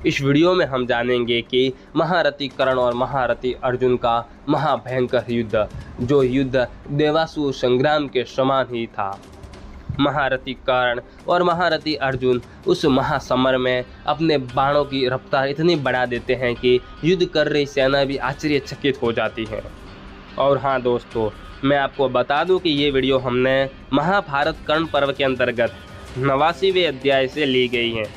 इस वीडियो में हम जानेंगे कि महारथी कर्ण और महारथी अर्जुन का महाभयंकर युद्ध, जो युद्ध देवासुर संग्राम के समान ही था। महारथी कर्ण और महारथी अर्जुन उस महासमर में अपने बाणों की रफ्तार इतनी बढ़ा देते हैं कि युद्ध कर रही सेना भी आश्चर्यचकित हो जाती है। और हाँ दोस्तों, मैं आपको बता दूं कि ये वीडियो हमने महाभारत कर्ण पर्व के अंतर्गत 89वें अध्याय से ली गई है।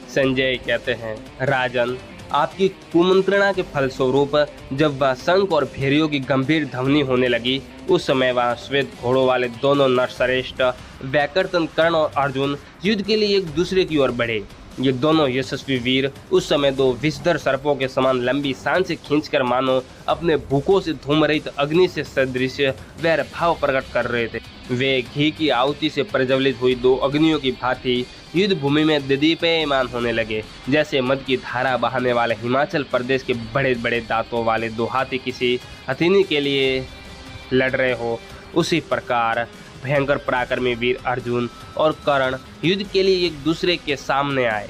संजय कहते हैं, राजन, आपकी कुमंत्रणा के फलस्वरूप जब वह शंख और भेरियों की गंभीर ध्वनि होने लगी, उस समय वहाँ श्वेत घोड़ों वाले दोनों नरश्रेष्ठ वैकर्तन कर्ण और अर्जुन युद्ध के लिए एक दूसरे की ओर बढ़े। ये दोनों यशस्वी वीर उस समय दो विषधर सर्पों के समान लंबी सांस से खींचकर मानो अपने भूखों से धूम रहित अग्नि से सदृश वैर भाव प्रकट कर रहे थे। वे घी की आहुति से प्रज्वलित हुई दो अग्नियों की भांति युद्ध भूमि में दीप्यमान होने लगे, जैसे मद की धारा बहाने वाले हिमाचल प्रदेश के बड़े बड़े दांतों वाले दो हाथी किसी हथिनी के लिए लड़ रहे हो। उसी प्रकार भयंकर पराक्रमी वीर अर्जुन और कर्ण युद्ध के लिए एक दूसरे के सामने आए,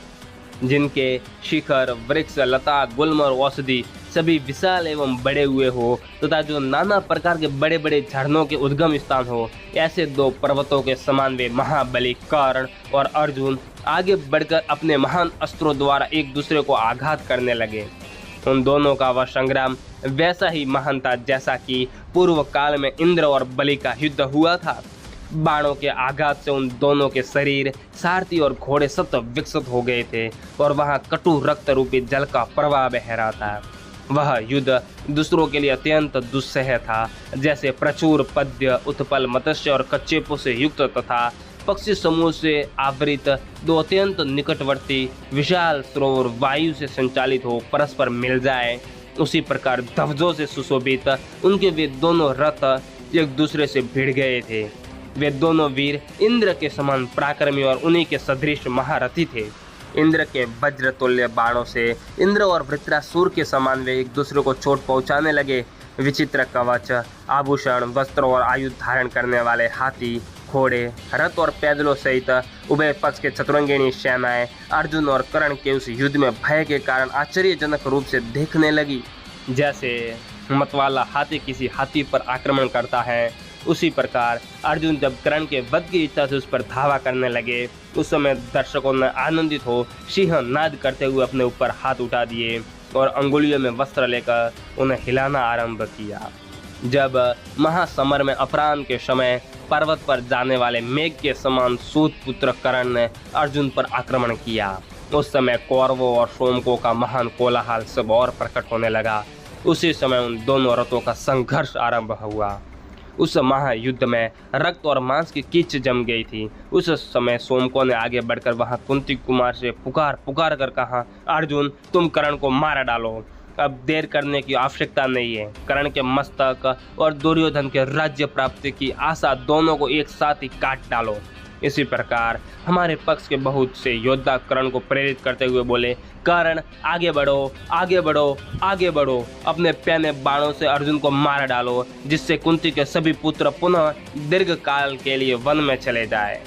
जिनके शिखर, वृक्ष, लता, गुल्म और औषधि सभी विशाल एवं बड़े हुए हो तथा जो नाना प्रकार के बड़े बड़े झरनों के उद्गम स्थान हो। ऐसे दो पर्वतों के समान वे महाबली कर्ण और अर्जुन आगे बढ़कर अपने महान अस्त्रों द्वारा एक दूसरे को आघात करने लगे। उन दोनों का वह संग्राम वैसा ही महान था जैसा कि पूर्व काल में इंद्र और बलि का युद्ध हुआ था। बाणों के आघात से उन दोनों के शरीर, सारथी और घोड़े सत विकसित हो गए थे और वहां कटु रक्त रूपी जल का प्रवाह बह रहा था। वह युद्ध दूसरों के लिए अत्यंत दुस्सह था, जैसे प्रचुर पद्य, उत्पल मत्स्य और कच्चेपों से युक्त तथा पक्षी समूह से आवृत दो अत्यंत निकटवर्ती विशाल सरोवर वायु से संचालित हो परस्पर मिल जाए। उसी प्रकार ध्वजों से सुशोभित उनके वे दोनों रथ एक दूसरे से भिड़ गए थे। वे दोनों वीर इंद्र के समान पराक्रमी और उन्हीं के सदृश महारथी थे। इंद्र के वज्र तुल्य बाणों से इंद्र और वृत्रासुर के समान वे एक दूसरे को चोट पहुंचाने लगे। विचित्र कवच, आभूषण, वस्त्र और आयुध धारण करने वाले हाथी, घोड़े, रथ और पैदलों सहित उभय पक्ष के चतुरंगिणी सेनाएं अर्जुन और कर्ण के उस युद्ध में भय के कारण आश्चर्यजनक रूप से देखने लगी। जैसे मतवाला हाथी किसी हाथी पर आक्रमण करता है, उसी प्रकार अर्जुन जब कर्ण के वध की इच्छा से उस पर धावा करने लगे, उस समय दर्शकों ने आनंदित हो सिंह नाद करते हुए अपने ऊपर हाथ उठा दिए और अंगुलियों में वस्त्र लेकर उन्हें हिलाना आरंभ किया। जब महासमर में अपराह्न के समय पर्वत पर जाने वाले मेघ के समान सूत पुत्र कर्ण ने अर्जुन पर आक्रमण किया, उस समय कौरवों और सोमकों का महान कोलाहल सब और प्रकट होने लगा। उसी समय उन दोनों रथों का संघर्ष आरंभ हुआ। उस महायुद्ध में रक्त और मांस की कीच जम गई थी। उस समय सोमकों ने आगे बढ़कर वहां कुंती कुमार से पुकार कर कहा, अर्जुन, तुम कर्ण को मार डालो, अब देर करने की आवश्यकता नहीं है। कर्ण के मस्तक और दुर्योधन के राज्य प्राप्ति की आशा दोनों को एक साथ ही काट डालो। इसी प्रकार हमारे पक्ष के बहुत से योद्धा कर्ण को प्रेरित करते हुए बोले, कर्ण, आगे बढ़ो, आगे बढ़ो, आगे बढ़ो, अपने पैने बाणों से अर्जुन को मार डालो, जिससे कुंती के सभी पुत्र पुनः दीर्घ काल के लिए वन में चले जाए।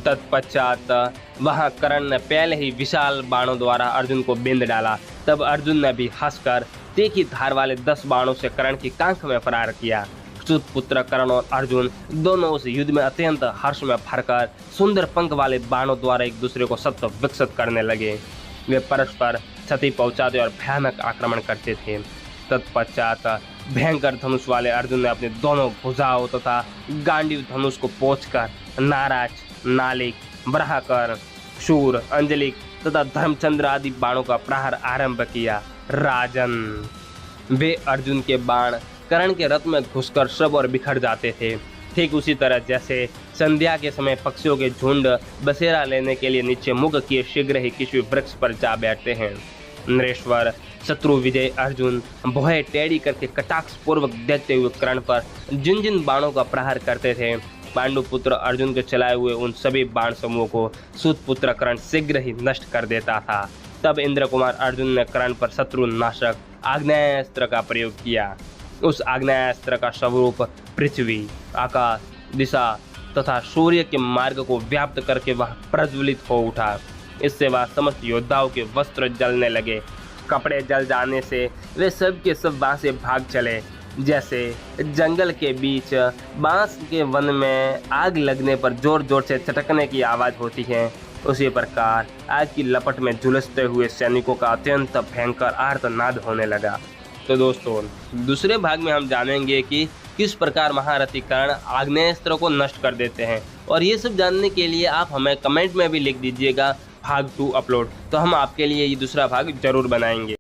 तत्पश्चात वहां कर्ण ने पहले ही विशाल बाणों द्वारा अर्जुन को बिंद डाला। तब अर्जुन ने भी हंसकर तीखी धार वाले 10 बाणों से कर्ण की कांख में प्रहार किया। सूत पुत्र कर्ण और अर्जुन दोनों उस युद्ध में अत्यंत हर्ष में भरकर सुंदर पंख वाले बाणों द्वारा एक दूसरे को सत विकसित करने लगे। वे परस्पर क्षति पहुंचाते और भयानक आक्रमण करते थे। तत्पश्चात भयंकर धनुष वाले अर्जुन ने अपने दोनों भुजाओं तथा गांडीव धनुष को पोंछकर नाराज, नालिक, बराहकर, शूर, अंजलिक तथा धर्मचंद्र आदि बाणों का प्रहार आरंभ किया। राजन, वे अर्जुन के बाण कर्ण के रथ में घुसकर सब और बिखर जाते थे। ठीक उसी तरह जैसे संध्या के समय पक्षियों के झुंड बसेरा लेने के लिए नीचे मुख किए शीघ्र ही किसी वृक्ष पर जा बैठते हैं। नरेश्वर शत्रु विजय अर्जुन भय टेढ़ी करके कटाक्ष पूर्वक देते हुए कर्ण पर जिन जिन बाणों का प्रहार करते थे, पांडु पुत्र अर्जुन के चलाए हुए उन सभी बाण समूह को सूत पुत्र कर्ण शीघ्र ही नष्ट कर देता था। तब इंद्र कुमार अर्जुन ने कर्ण पर शत्रु नाशक आग्नेयास्त्र का प्रयोग किया। उस आग्नेयास्त्र का स्वरूप पृथ्वी, आकाश, दिशा तथा सूर्य के मार्ग को व्याप्त करके वह प्रज्वलित हो उठा इससे वह समस्त योद्धाओं के वस्त्र जलने लगे। कपड़े जल जाने से वे सब के सब वहाँ से भाग चले। जैसे जंगल के बीच बांस के वन में आग लगने पर जोर जोर से चटकने की आवाज़ होती है, उसी प्रकार आग की लपट में झुलसते हुए सैनिकों का अत्यंत भयंकर आर्तनाद होने लगा। तो दोस्तों, दूसरे भाग में हम जानेंगे कि किस प्रकार महारथी कर्ण आग्नेयास्त्र को नष्ट कर देते हैं, और ये सब जानने के लिए आप हमें कमेंट में भी लिख दीजिएगा भाग 2 अपलोड, तो हम आपके लिए ये दूसरा भाग जरूर बनाएंगे।